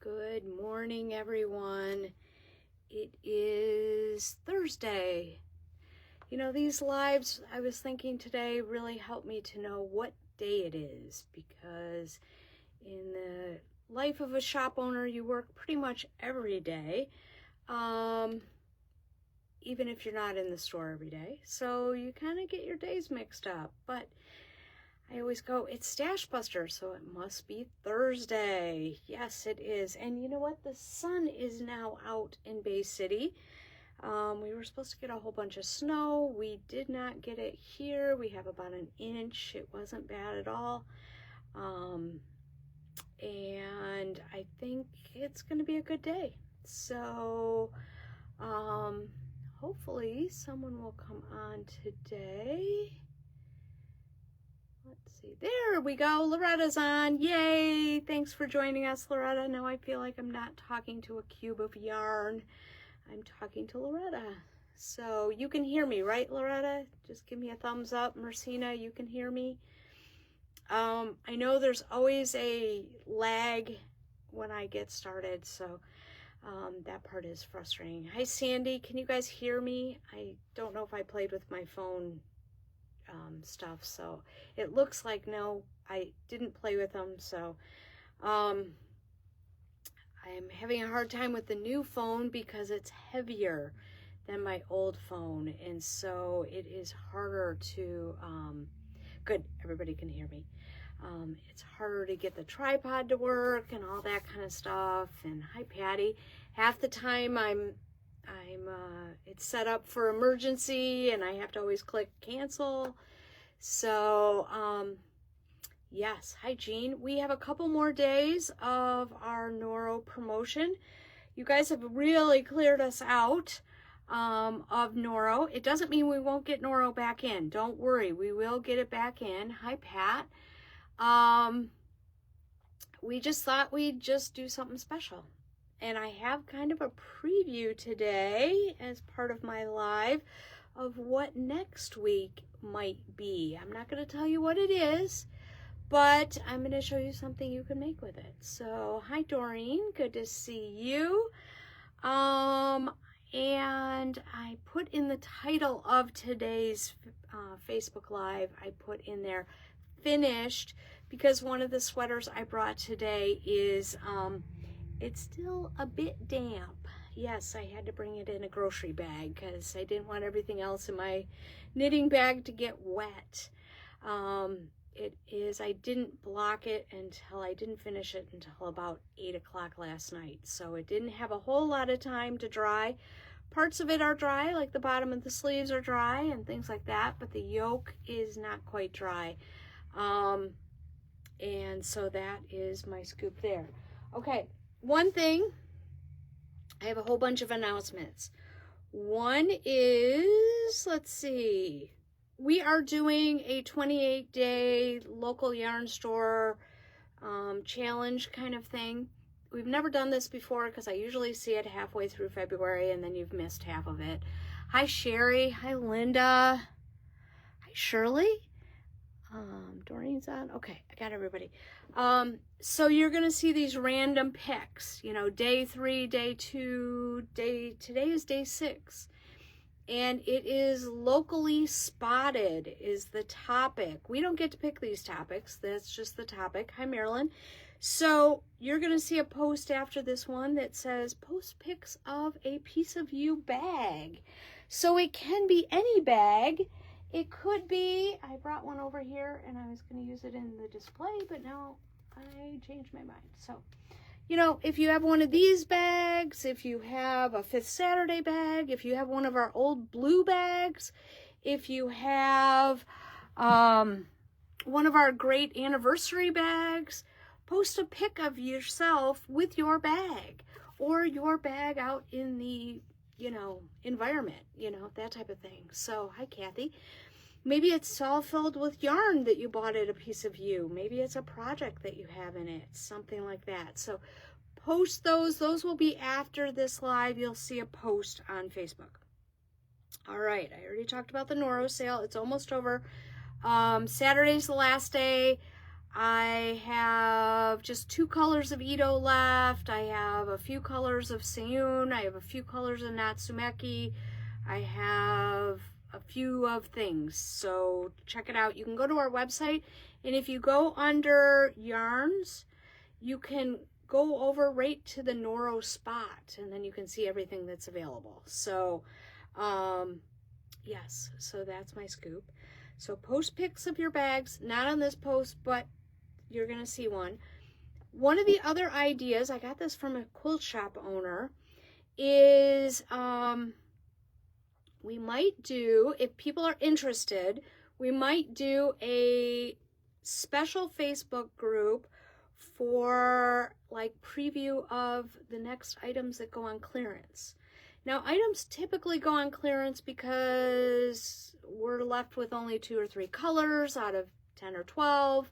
Good morning, everyone. It is Thursday. You know, these lives, I was thinking today, really helped me to know what day it is, because in the life of a shop owner, you work pretty much every day, even if you're not in the store every day. So you kind of get your days mixed up. But I always go, it's Stash Buster, so it must be Thursday. Yes, it is. And you know what? The sun is now out in Bay City. We were supposed to get a whole bunch of snow. We did not get it here. We have about an inch. It wasn't bad at all. And I think it's going to be a good day. So, hopefully someone will come on today. Let's see. There we go. Loretta's on. Yay. Thanks for joining us, Loretta. Now I feel like I'm not talking to a cube of yarn. I'm talking to Loretta. So you can hear me, right, Loretta? Just give me a thumbs up. Mercina, you can hear me. I know there's always a lag when I get started, so that part is frustrating. Hi, Sandy. Can you guys hear me? I don't know if I played with my phone stuff, so it looks like no, I didn't play with them. So I'm having a hard time with the new phone because it's heavier than my old phone, and so it is harder to good, everybody can hear me. It's harder to get the tripod to work and all that kind of stuff. And hi, Patty. Half the time it's set up for emergency and I have to always click cancel. So, yes. Hi, Jean. We have a couple more days of our Noro promotion. You guys have really cleared us out of Noro. It doesn't mean we won't get Noro back in. Don't worry. We will get it back in. Hi, Pat. We just thought we'd just do something special. And I have kind of a preview today as part of my live of what next week might be. I'm not going to tell you what it is, but I'm going to show you something you can make with it. So, hi, Doreen. Good to see you. And I put in the title of today's Facebook Live, I put in there, finished, because one of the sweaters I brought today is, it's still a bit damp. Yes, I had to bring it in a grocery bag because I didn't want everything else in my knitting bag to get wet. I didn't block it until I didn't finish it until about 8 o'clock last night. So it didn't have a whole lot of time to dry. Parts of it are dry, like the bottom of the sleeves are dry and things like that, but the yoke is not quite dry. And so that is my scoop there. Okay, one thing, I have a whole bunch of announcements. One is, let's see, we are doing a 28-day local yarn store challenge kind of thing. We've never done this before because I usually see it halfway through February and then you've missed half of it. Hi, Sherry. Hi, Linda. Hi, Shirley. Doreen's on. Okay, I got everybody. So you're going to see these random picks, you know, day 3, day 2, today is day 6. And it is locally spotted is the topic. We don't get to pick these topics. That's just the topic. Hi, Marilyn. So you're going to see a post after this one that says post pics of a piece of you bag. So it can be any bag. It could be, I brought one over here and I was going to use it in the display, but now I changed my mind. So, you know, if you have one of these bags, if you have a Fifth Saturday bag, if you have one of our old blue bags, if you have one of our great anniversary bags, post a pic of yourself with your bag or your bag out in the, you know, environment, you know, that type of thing. So, hi, Kathy. Maybe it's all filled with yarn that you bought at a piece of you. Maybe it's a project that you have in it, something like that. So post those. Those will be after this live. You'll see a post on Facebook. All right, I already talked about the Noro sale. It's almost over. Saturday's the last day. I have just 2 colors of Ito left. I have a few colors of Seiyun. I have a few colors of Natsumeki. I have a few of things. So check it out. You can go to our website, and if you go under yarns, you can go over right to the Noro spot, and then you can see everything that's available. So, yes, so that's my scoop. So post pics of your bags, not on this post, but you're going to see one. One of the other ideas, I got this from a quilt shop owner, is we might do, if people are interested, we might do a special Facebook group for like preview of the next items that go on clearance. Now, items typically go on clearance because we're left with only 2 or 3 colors out of 10 or 12,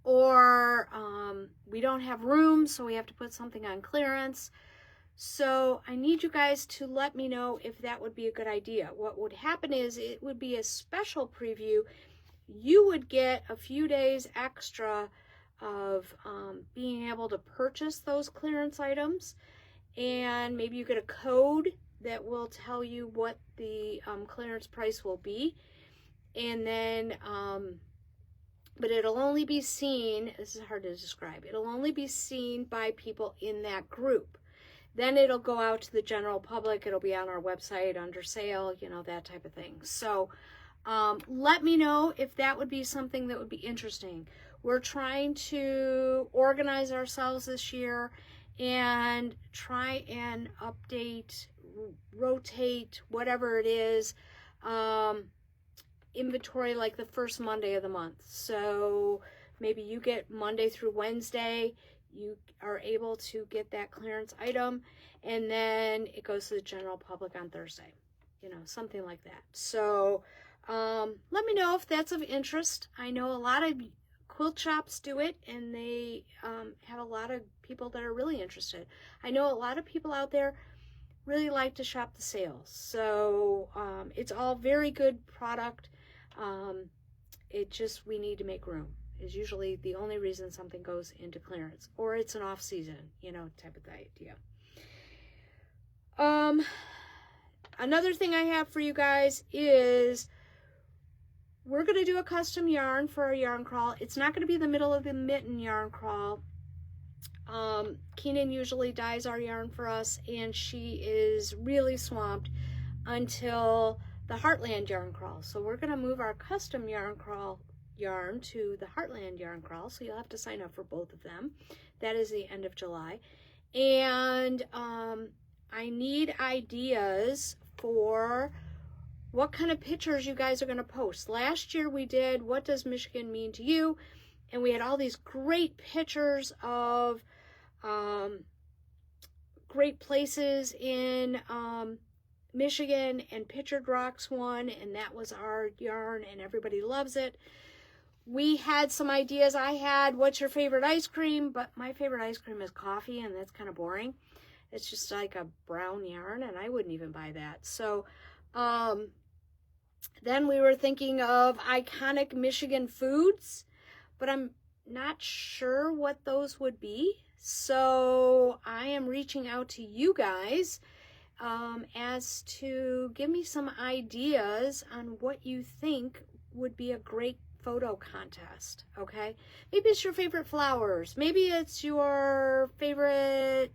or we don't have room, so we have to put something on clearance. So I need you guys to let me know if that would be a good idea. What would happen is it would be a special preview. You would get a few days extra of being able to purchase those clearance items, and maybe you get a code that will tell you what the clearance price will be, and then but it'll only be seen, this is hard to describe, it'll only be seen by people in that group. Then it'll go out to the general public. It'll be on our website under sale, you know, that type of thing. So let me know if that would be something that would be interesting. We're trying to organize ourselves this year and try and update, rotate, whatever it is, inventory like the first Monday of the month. So maybe you get Monday through Wednesday, you are able to get that clearance item, and then it goes to the general public on Thursday, you know, something like that. So let me know if that's of interest. I know a lot of quilt shops do it, and they have a lot of people that are really interested. I know a lot of people out there really like to shop the sales. So it's all very good product. It just, we need to make room is usually the only reason something goes into clearance, or it's an off season, you know, type of idea. Another thing I have for you guys is we're going to do a custom yarn for our yarn crawl. It's not going to be the middle of the mitten yarn crawl. Keenan usually dyes our yarn for us, and she is really swamped until the Heartland yarn crawl. So we're going to move our custom yarn crawl yarn to the Heartland yarn crawl, so you'll have to sign up for both of them. That is the end of July. And I need ideas for what kind of pictures you guys are going to post. Last year we did what does Michigan mean to you, and we had all these great pictures of great places in Michigan, and Pictured Rocks won, and that was our yarn, and everybody loves it. We had some ideas. I had, what's your favorite ice cream? But my favorite ice cream is coffee, and that's kind of boring. It's just like a brown yarn, and I wouldn't even buy that. So then we were thinking of iconic Michigan foods, but I'm not sure what those would be. So I am reaching out to you guys as to give me some ideas on what you think would be a great photo contest. Okay, maybe it's your favorite flowers, maybe it's your favorite,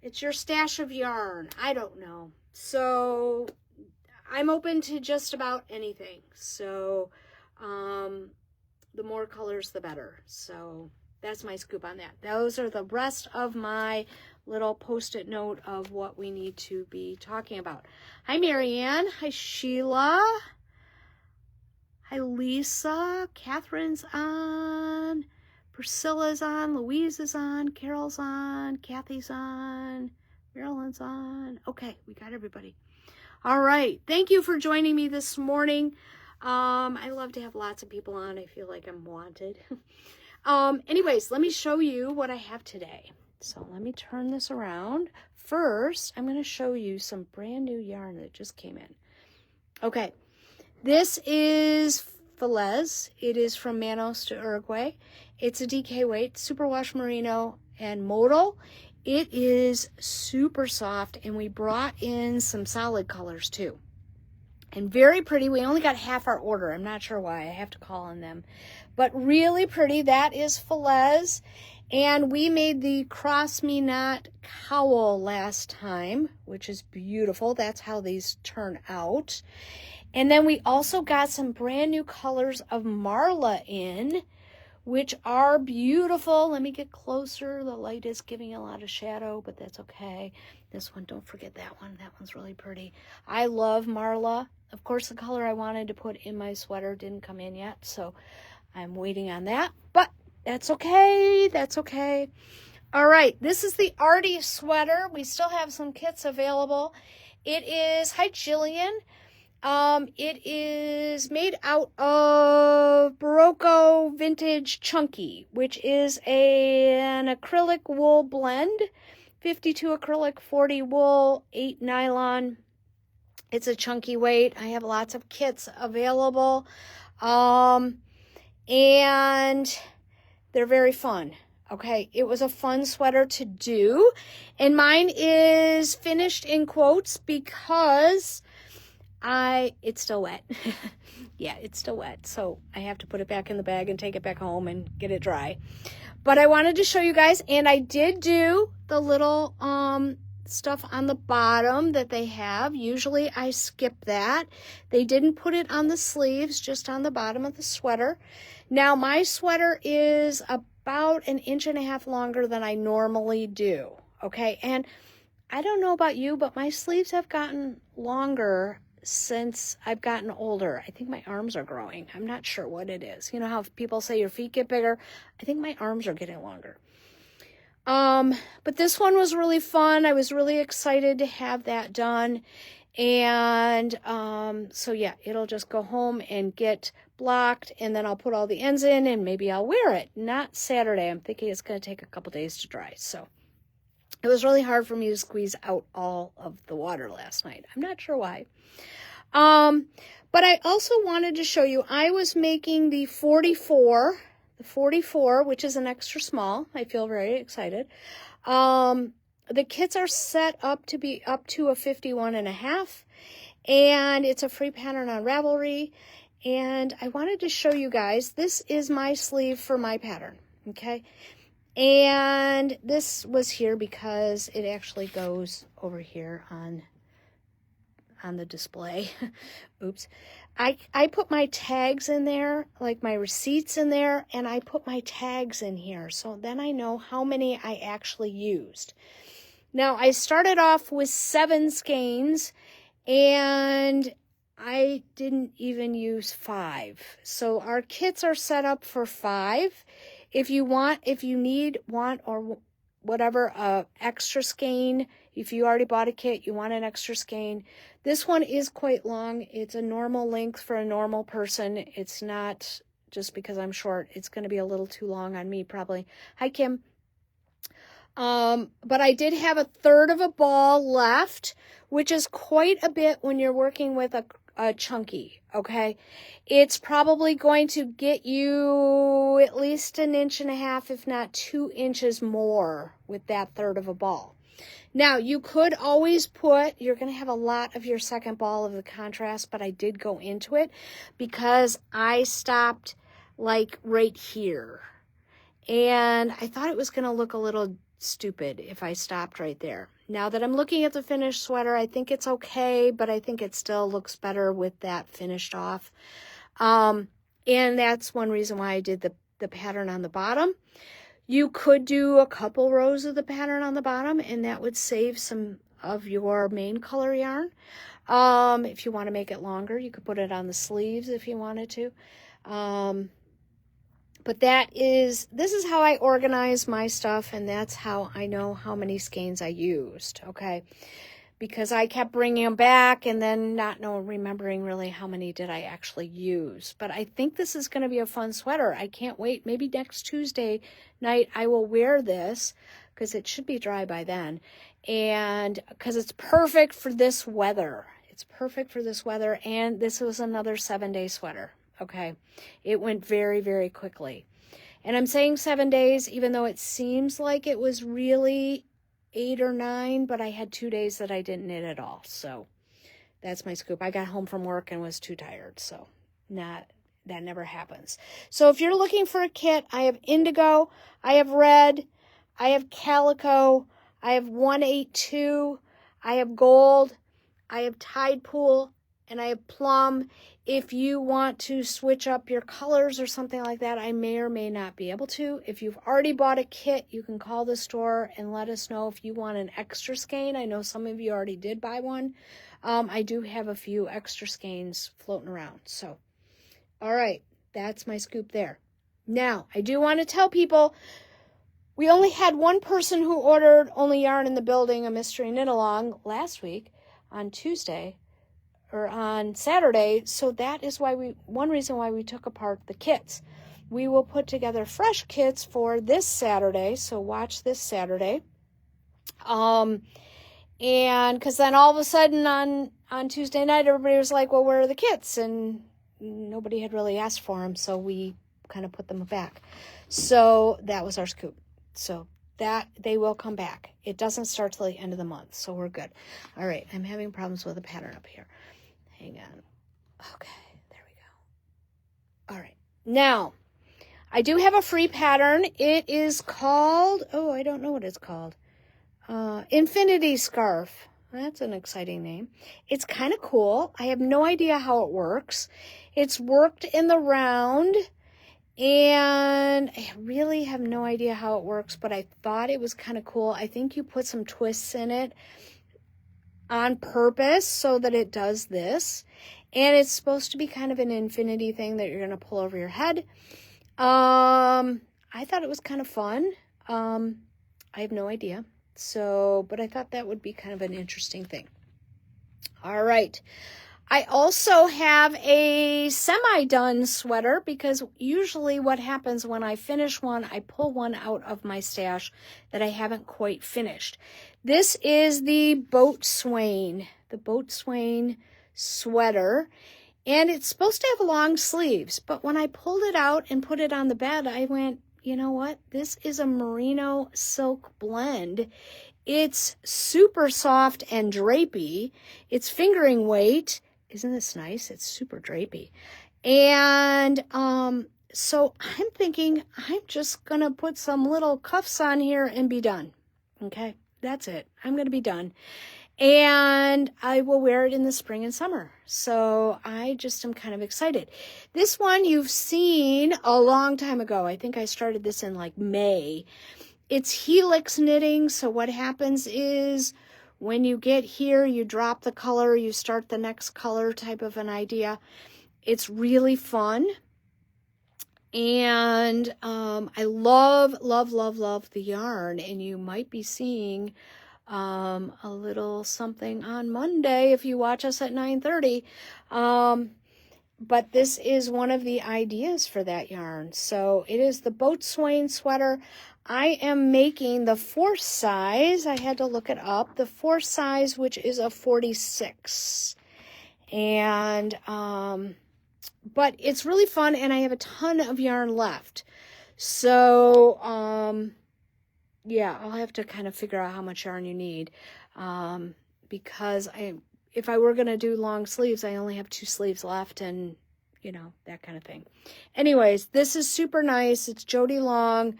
it's your stash of yarn, I don't know. So I'm open to just about anything. So the more colors the better. So that's my scoop on that. Those are the rest of my little post-it note of what we need to be talking about. Hi Marianne, hi Sheila, hi Lisa, Catherine's on, Priscilla's on, Louise is on, Carol's on, Kathy's on, Marilyn's on. Okay, we got everybody. All right, thank you for joining me this morning. I love to have lots of people on. I feel like I'm wanted. Anyways, let me show you what I have today. So let me turn this around. First, I'm going to show you some brand new yarn that just came in. Okay, this is Feliz. It is from Manos de Uruguay. It's a DK weight, superwash merino and modal. It is super soft, and we brought in some solid colors too. And very pretty. We only got half our order. I'm not sure why. I have to call on them. But really pretty. That is Feliz. And we made the Cross Me Not cowl last time, which is beautiful. That's how these turn out. And then we also got some brand new colors of Marla in, which are beautiful. Let me get closer. The light is giving a lot of shadow, but that's okay. This one, don't forget that one. That one's really pretty. I love Marla. Of course, the color I wanted to put in my sweater didn't come in yet, so I'm waiting on that. But that's okay. That's okay. All right, this is the Artie sweater. We still have some kits available. It is, hi Jillian. It is made out of Barocco Vintage Chunky, which is an acrylic wool blend. 52 acrylic, 40 wool, 8 nylon. It's a chunky weight. I have lots of kits available. And they're very fun. Okay, it was a fun sweater to do. And mine is finished in quotes because it's still wet. Yeah, it's still wet. So I have to put it back in the bag and take it back home and get it dry. But I wanted to show you guys, and I did do the little stuff on the bottom that they have. Usually I skip that. They didn't put it on the sleeves, just on the bottom of the sweater. Now my sweater is about 1.5 inches longer than I normally do. Okay, and I don't know about you, but my sleeves have gotten longer since I've gotten older. I think my arms are growing. I'm not sure what it is. You know how people say your feet get bigger? I think my arms are getting longer. But this one was really fun. I was really excited to have that done. And so yeah, it'll just go home and get blocked, and then I'll put all the ends in, and maybe I'll wear it. Not Saturday. I'm thinking it's going to take a couple days to dry. So it was really hard for me to squeeze out all of the water last night. I'm not sure why. But I also wanted to show you, I was making the 44, which is an extra small. I feel very excited. The kits are set up to be up to a 51.5, and it's a free pattern on Ravelry. And I wanted to show you guys, this is my sleeve for my pattern, okay? And this was here because it actually goes over here on the display. Oops. I put my tags in there, like my receipts in there, and I put my tags in here. So then I know how many I actually used. Now, I started off with 7 skeins, and I didn't even use 5. So our kits are set up for 5. If you want, or whatever, extra skein, if you already bought a kit, you want an extra skein. This one is quite long. It's a normal length for a normal person. It's not just because I'm short. It's going to be a little too long on me, probably. Hi, Kim. But I did have 1/3 of a ball left, which is quite a bit when you're working with a chunky, okay? It's probably going to get you at least 1.5 inches, if not 2 inches more with that 1/3 of a ball. Now, you could always you're going to have a lot of your second ball of the contrast, but I did go into it because I stopped like right here. And I thought it was going to look a little stupid if I stopped right there. Now that I'm looking at the finished sweater, I think it's okay, but I think it still looks better with that finished off. And that's one reason why I did the pattern on the bottom. You could do a couple rows of the pattern on the bottom, and that would save some of your main color yarn. If you want to make it longer, you could put it on the sleeves if you wanted to. But this is how I organize my stuff, and that's how I know how many skeins I used, okay? Because I kept bringing them back and then remembering really how many did I actually use. But I think this is going to be a fun sweater. I can't wait. Maybe next Tuesday night I will wear this because it should be dry by then. And because it's perfect for this weather. It's perfect for this weather, and this was another 7-day sweater. okay? It went very, very quickly. And I'm saying 7 days, even though it seems like it was really 8 or 9, but I had 2 days that I didn't knit at all. So that's my scoop. I got home from work and was too tired, so that never happens. So if you're looking for a kit, I have indigo, I have red, I have calico, I have 182, I have gold, I have tide pool, and I have plum. If you want to switch up your colors or something like that, I may or may not be able to. If you've already bought a kit, you can call the store and let us know if you want an extra skein. I know some of you already did buy one. I do have a few extra skeins floating around. So, all right, that's my scoop there. Now, I do want to tell people, we only had one person who ordered Only Yarn in the Building, a mystery knit along last week on Tuesday or on Saturday. So that is why one reason why we took apart the kits. We will put together fresh kits for this Saturday. So watch this Saturday. And because then all of a sudden on Tuesday night, everybody was like, well, where are the kits? And nobody had really asked for them. So we kind of put them back. So that was our scoop. So that they will come back. It doesn't start till the end of the month. So we're good. All right. I'm having problems with the pattern up here. Hang on. Okay. There we go. All right. Now, I do have a free pattern. It is called, I don't know what it's called. Infinity Scarf. That's an exciting name. It's kind of cool. I have no idea how it works. It's worked in the round, and I really have no idea how it works, but I thought it was kind of cool. I think you put some twists in it on purpose so that it does this, and it's supposed to be kind of an infinity thing that you're going to pull over your head. I thought it was kind of fun. I have no idea. So, but I thought that would be kind of an interesting thing. All right. I also have a semi-done sweater because usually what happens when I finish one, I pull one out of my stash that I haven't quite finished. This is the Boatswain sweater, and it's supposed to have long sleeves, but when I pulled it out and put it on the bed, I went, you know what? This is a merino silk blend. It's super soft and drapey. It's fingering weight. Isn't this nice? It's super drapey. And so I'm thinking I'm just going to put some little cuffs on here and be done. Okay, that's it. I'm going to be done. And I will wear it in the spring and summer. So I just am kind of excited. This one you've seen a long time ago. I think I started this in like May. It's helix knitting. So what happens is when you get here, you drop the color, you start the next color type of an idea. It's really fun. And I love, love, love, love the yarn. And you might be seeing a little something on Monday if you watch us at 9:30. But this is one of the ideas for that yarn. So it is the Boatswain sweater. I am making the 4th size. I had to look it up. The 4th size, which is a 46. And, but it's really fun, and I have a ton of yarn left. So, yeah, I'll have to kind of figure out how much yarn you need, because if I were going to do long sleeves, I only have 2 sleeves left, and, you know, that kind of thing. Anyways, this is super nice. It's Jody Long,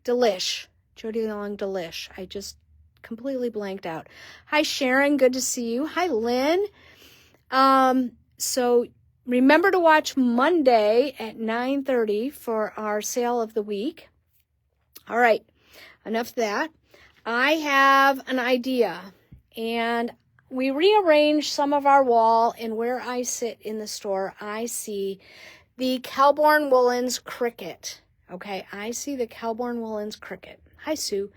Delish. Jody Long Delish. I just completely blanked out. Hi, Sharon. Good to see you. Hi, Lynn. So remember to watch Monday at 9:30 for our sale of the week. All right, enough of that. I have an idea, and we rearranged some of our wall, and where I sit in the store, I see the Kelbourne Woolens Cricket. Okay, I see the Kelbourne Woolens Cricket. Hi, Sue.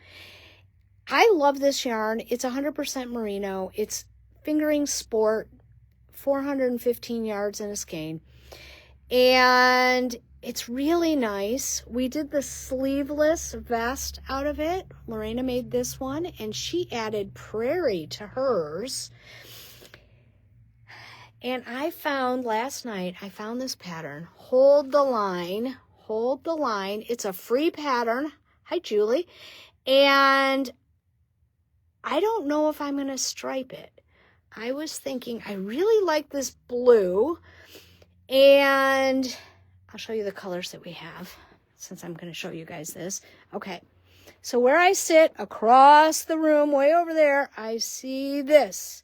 I love this yarn. It's 100% merino. It's fingering sport, 415 yards in a skein. And it's really nice. We did the sleeveless vest out of it. Lorena made this one, and she added prairie to hers. And I found last night, I found this pattern, Hold the Line. Hold the Line. It's a free pattern. Hi, Julie. And I don't know if I'm going to stripe it. I was thinking I really like this blue, and I'll show you the colors that we have since I'm going to show you guys this. Okay, so where I sit across the room, way over there, I see this,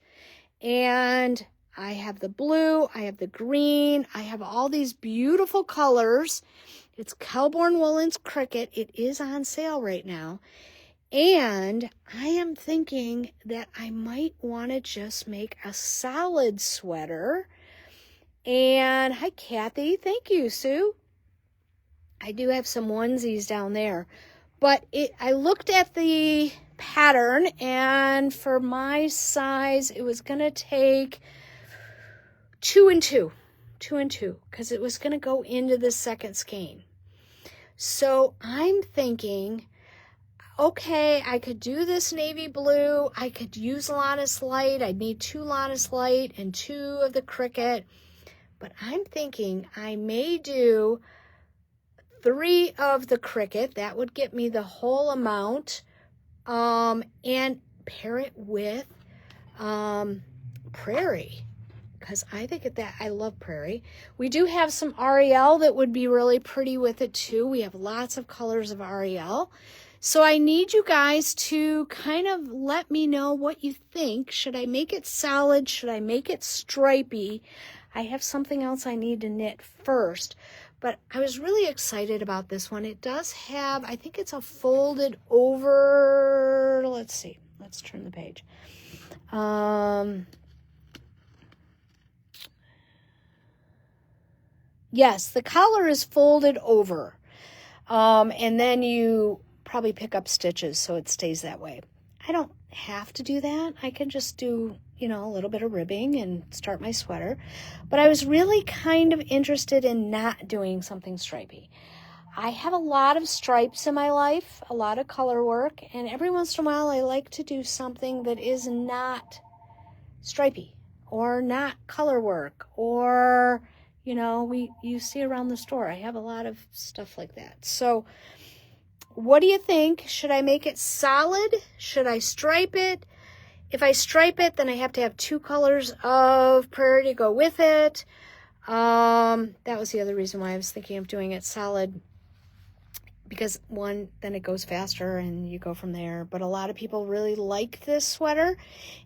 and I have the blue, I have the green, I have all these beautiful colors. It's Kelbourne Woolens Cricket. It is on sale right now. And I am thinking that I might want to just make a solid sweater. And hi, Kathy. Thank you, Sue. I do have some onesies down there. But I looked at the pattern, and for my size, it was going to take 2 and 2. 2 and 2, because it was going to go into the second skein. So I'm thinking, okay, I could do this navy blue. I could use Lannis Light. I'd need 2 Lannis Light and 2 of the Cricket. But I'm thinking I may do 3 of the Cricket. That would get me the whole amount. And pair it with Prairie, because I think that I love Prairie. We do have some Ariel that would be really pretty with it too. We have lots of colors of Ariel. So I need you guys to kind of let me know what you think. Should I make it solid? Should I make it stripy? I have something else I need to knit first. But I was really excited about this one. It does have, I think it's a folded over, let's see. Let's turn the page. Yes, the collar is folded over. And then you probably pick up stitches so it stays that way. I don't have to do that. I can just do, a little bit of ribbing and start my sweater. But I was really kind of interested in not doing something stripy. I have a lot of stripes in my life, a lot of color work, and every once in a while I like to do something that is not stripy or not color work, or you see around the store. I have a lot of stuff like that. So what do you think? Should I make it solid? Should I stripe it? If I stripe it, then I have to have 2 colors of Prairie to go with it. That was the other reason why I was thinking of doing it solid, because one, then it goes faster and you go from there. But a lot of people really like this sweater.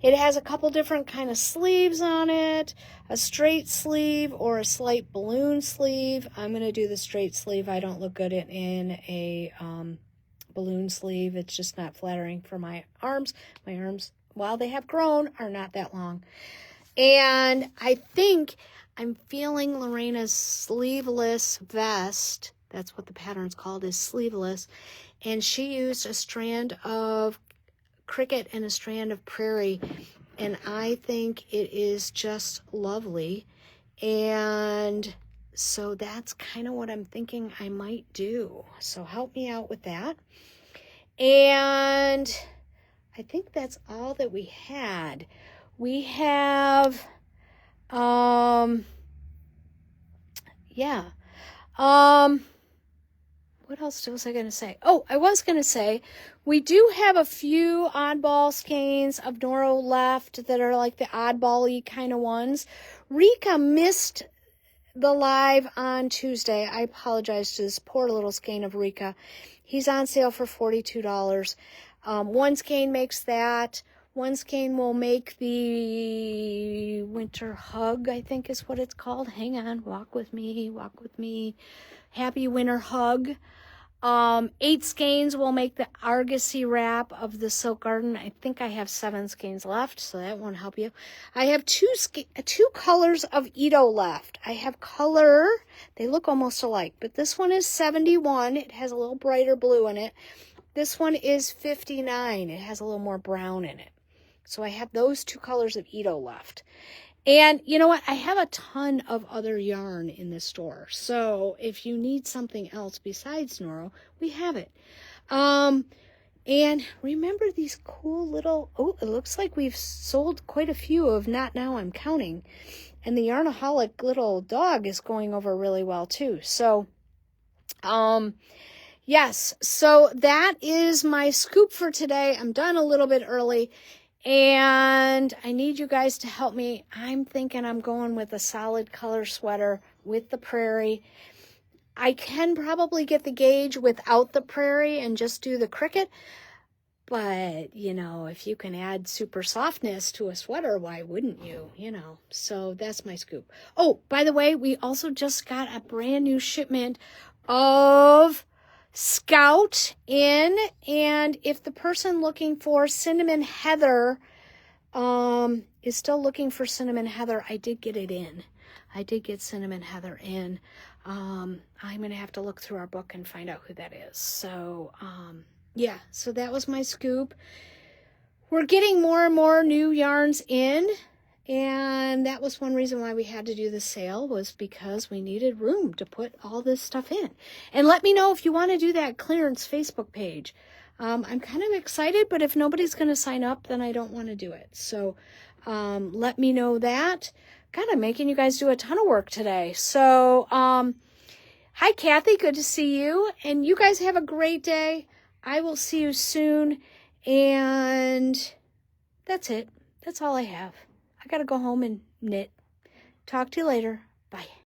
It has a couple different kind of sleeves on it, a straight sleeve or a slight balloon sleeve. I'm going to do the straight sleeve. I don't look good in a balloon sleeve. It's just not flattering for my arms. My arms, while they have grown, are not that long. And I think I'm feeling Lorena's sleeveless vest. That's what the pattern's called, is sleeveless. And she used a strand of Cricket and a strand of Prairie. And I think it is just lovely. And so that's kind of what I'm thinking I might do. So help me out with that. And I think that's all that we had. We have, what else was I going to say? Oh, I was going to say, we do have a few oddball skeins of Noro left that are like the oddball-y kind of ones. Rika missed the live on Tuesday. I apologize to this poor little skein of Rika. He's on sale for $42. One skein makes that. One skein will make the Winter Hug, I think is what it's called. Hang on, walk with me. Happy Winter Hug. 8 skeins will make the Argosy wrap of the Silk Garden. I think I have 7 skeins left, so that won't help you. I have two colors of Ito left. I have color, they look almost alike, but this one is 71. It has a little brighter blue in it. This one is 59. It has a little more brown in it. So I have those 2 colors of Ito left. And you know what? I have a ton of other yarn in this store. So if you need something else besides Noro, we have it. And remember these cool little, it looks like we've sold quite a few of Not Now I'm Counting. And the Yarnaholic little dog is going over really well too. So, yes, so that is my scoop for today. I'm done a little bit early, and I need you guys to help me. I'm thinking I'm going with a solid color sweater with the prairie. I can probably get the gauge without the prairie and just do the cricket. But, you know, if you can add super softness to a sweater, why wouldn't you? You know, so that's my scoop. Oh, by the way, we also just got a brand new shipment of Scout in. And if the person looking for Cinnamon Heather is still looking for Cinnamon Heather, I did get it in. I did get Cinnamon Heather in. I'm going to have to look through our book and find out who that is. So, yeah, so that was my scoop. We're getting more and more new yarns in, and that was one reason why we had to do the sale, was because we needed room to put all this stuff in. And let me know if you want to do that clearance Facebook page. I'm kind of excited, but if nobody's going to sign up, then I don't want to do it. So let me know that. God, I'm making you guys do a ton of work today. So, hi, Kathy. Good to see you. And you guys have a great day. I will see you soon. And that's it. That's all I have. I got to go home and knit. Talk to you later. Bye.